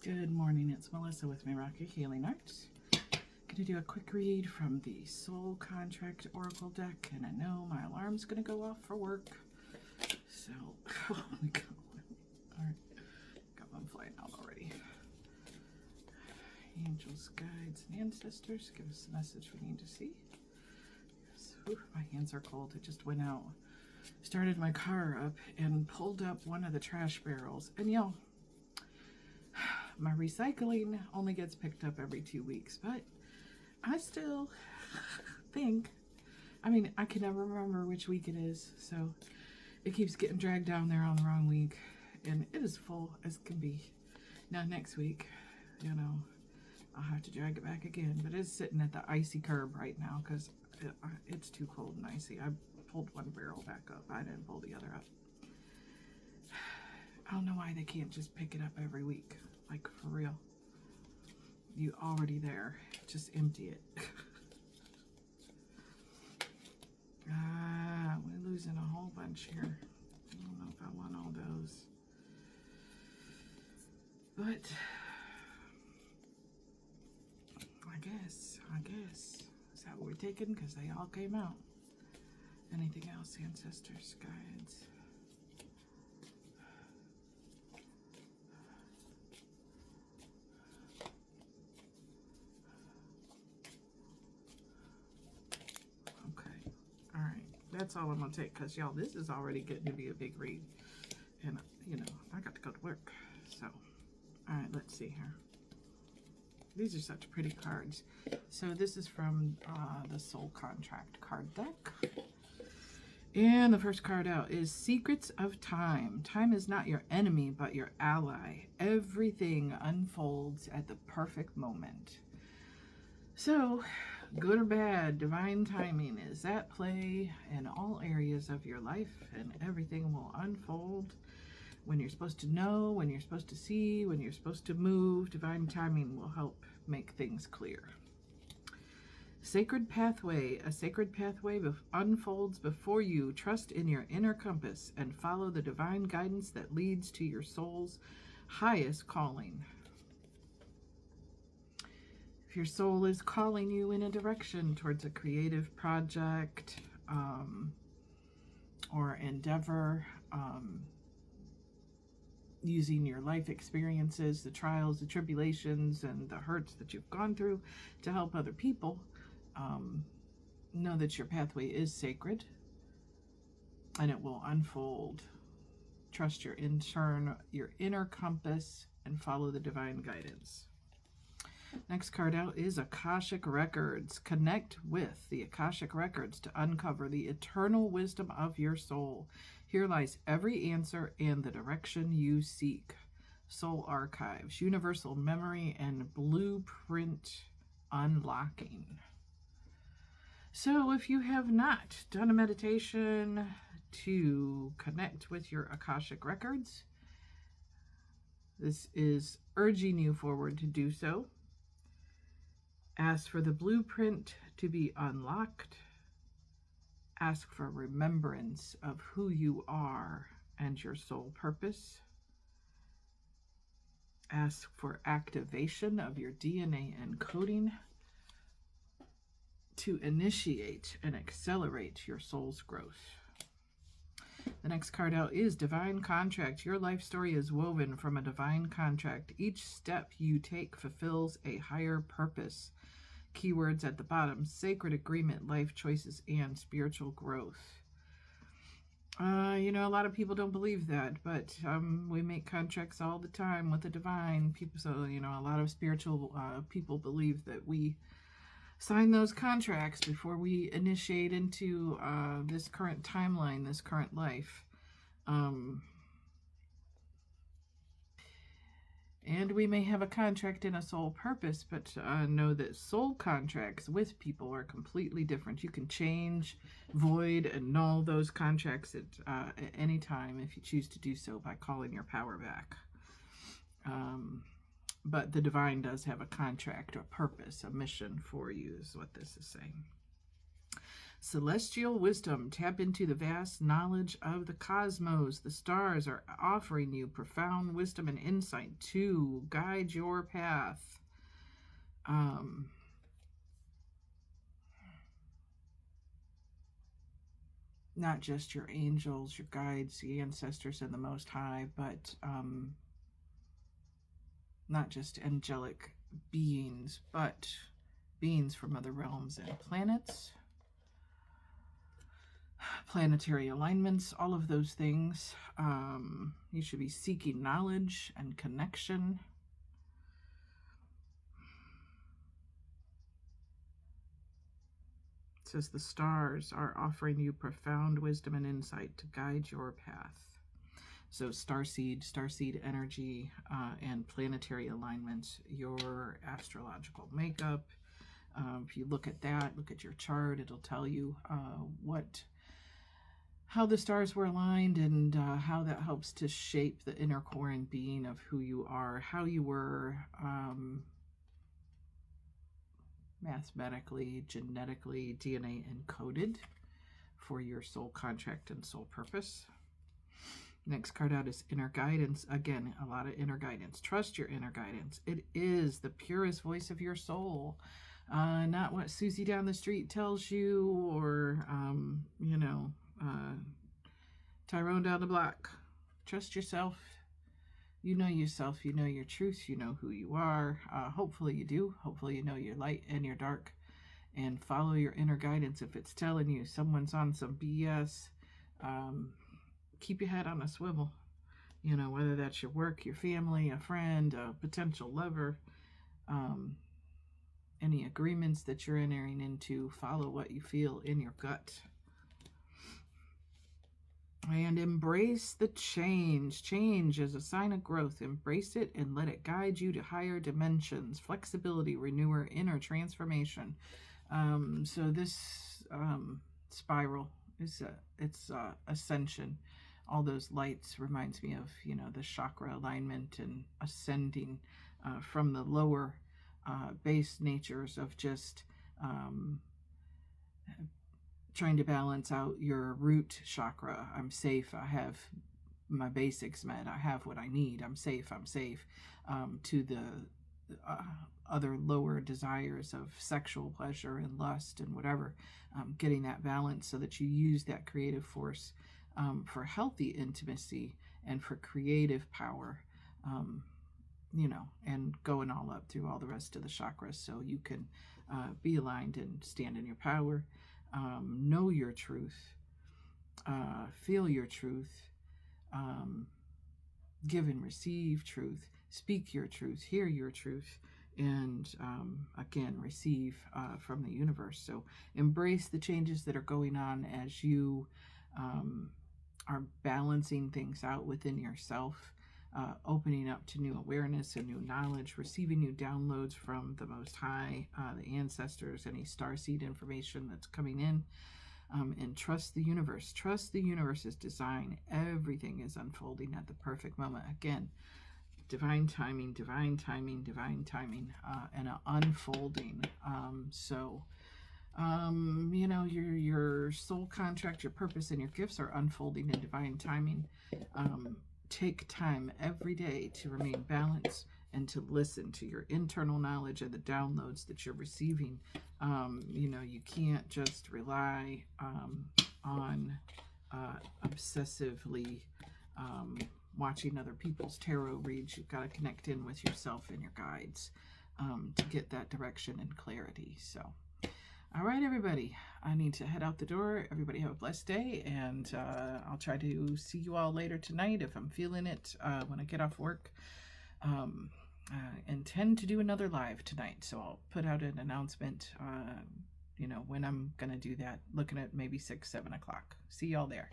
Good morning, it's Melissa with Meraki Healing Arts. Going to do a quick read from the Soul Contract Oracle deck, and I know my alarm's going to go off for work. So, oh my god. Alright, got one flying out already. Angels, guides, and ancestors, give us the message we need to see. Ooh, my hands are cold. I just went out, started my car up, and pulled up one of the trash barrels. And y'all, my recycling only gets picked up every 2 weeks, but I still think, I can never remember which week it is, so it keeps getting dragged down there on the wrong week, and it is full as can be. Now next week, I'll have to drag it back again, but it's sitting at the icy curb right now because it's too cold and icy. I pulled one barrel back up. I didn't pull the other up. I don't know why they can't just pick it up every week. Like, for real. You already there. Just empty it. We're losing a whole bunch here. I don't know if I want all those. But I guess. Is that what we're taking? Because they all came out. Anything else? Ancestors, guides. That's all I'm going to take because, y'all, this is already getting to be a big read. And, I got to go to work. So, all right, let's see here. These are such pretty cards. So this is from the Soul Contract card deck. And the first card out is Secrets of Time. Time is not your enemy, but your ally. Everything unfolds at the perfect moment. So, good or bad, divine timing is at play in all areas of your life, and everything will unfold when you're supposed to know, when you're supposed to see, when you're supposed to move. Divine timing will help make things clear. Sacred pathway. A sacred pathway unfolds before you. Trust in your inner compass and follow the divine guidance that leads to your soul's highest calling. If your soul is calling you in a direction towards a creative project or endeavor, using your life experiences, the trials, the tribulations, and the hurts that you've gone through to help other people, know that your pathway is sacred and it will unfold. Trust your inner compass and follow the divine guidance. Next card out is Akashic Records. Connect with the Akashic Records to uncover the eternal wisdom of your soul. Here lies every answer and the direction you seek. Soul Archives, Universal Memory, and Blueprint Unlocking. So if you have not done a meditation to connect with your Akashic Records, this is urging you forward to do so. Ask for the blueprint to be unlocked. Ask for remembrance of who you are and your soul purpose. Ask for activation of your DNA encoding to initiate and accelerate your soul's growth. The next card out is Divine Contract. Your life story is woven from a divine contract. Each step you take fulfills a higher purpose. Keywords at the bottom: sacred agreement, life choices, and spiritual growth. A lot of people don't believe that, but we make contracts all the time with the divine people. So, a lot of spiritual people believe that we sign those contracts before we initiate into this current timeline, this current life. And we may have a contract and a soul purpose, but know that soul contracts with people are completely different. You can change, void, and null those contracts at any time if you choose to do so by calling your power back. But the divine does have a contract, a purpose, a mission for you, is what this is saying. Celestial wisdom. Tap into the vast knowledge of the cosmos. The stars are offering you profound wisdom and insight to guide your path. Not just your angels, your guides, the ancestors, and the Most High, but not just angelic beings, but beings from other realms and planets, planetary alignments, all of those things. You should be seeking knowledge and connection. It says the stars are offering you profound wisdom and insight to guide your path. So starseed energy, and planetary alignments, your astrological makeup. If you look at that, look at your chart, it'll tell you how the stars were aligned and how that helps to shape the inner core and being of who you are, how you were mathematically, genetically, DNA encoded for your soul contract and soul purpose. Next card out is inner guidance. Again, a lot of inner guidance. Trust your inner guidance. It is the purest voice of your soul. Not what Susie down the street tells you, or, Tyrone down the block. Trust yourself. You know yourself. You know your truth. You know who you are. Hopefully you do. Hopefully you know your light and your dark. And follow your inner guidance. If it's telling you someone's on some BS, keep your head on a swivel. Whether that's your work, your family, a friend, a potential lover, any agreements that you're entering into, follow what you feel in your gut. And embrace the change. Change is a sign of growth. Embrace it and let it guide you to higher dimensions. Flexibility, renewer, inner transformation. So this spiral is it's ascension. All those lights reminds me of the chakra alignment and ascending from the lower base natures of just trying to balance out your root chakra. I'm safe. I have my basics met. I have what I need. I'm safe. To the other lower desires of sexual pleasure and lust and whatever. Getting that balance so that you use that creative force for healthy intimacy and for creative power, and going all up through all the rest of the chakras so you can be aligned and stand in your power. Know your truth, feel your truth, give and receive truth, speak your truth, hear your truth, and again, receive from the universe. So embrace the changes that are going on as you are balancing things out within yourself, opening up to new awareness and new knowledge, receiving new downloads from the Most High, the ancestors, any starseed information that's coming in, and trust the universe. Trust the universe's design. Everything is unfolding at the perfect moment. Again, divine timing, divine timing, divine timing, and an unfolding. Your soul contract, your purpose, and your gifts are unfolding in divine timing. Take time every day to remain balanced and to listen to your internal knowledge and the downloads that you're receiving. You can't just rely on obsessively watching other people's tarot reads. You've got to connect in with yourself and your guides to get that direction and clarity. So, all right, everybody, I need to head out the door. Everybody have a blessed day, and I'll try to see you all later tonight if I'm feeling it when I get off work. Intend to do another live tonight, so I'll put out an announcement, when I'm going to do that, looking at maybe 6, 7 o'clock. See y'all there.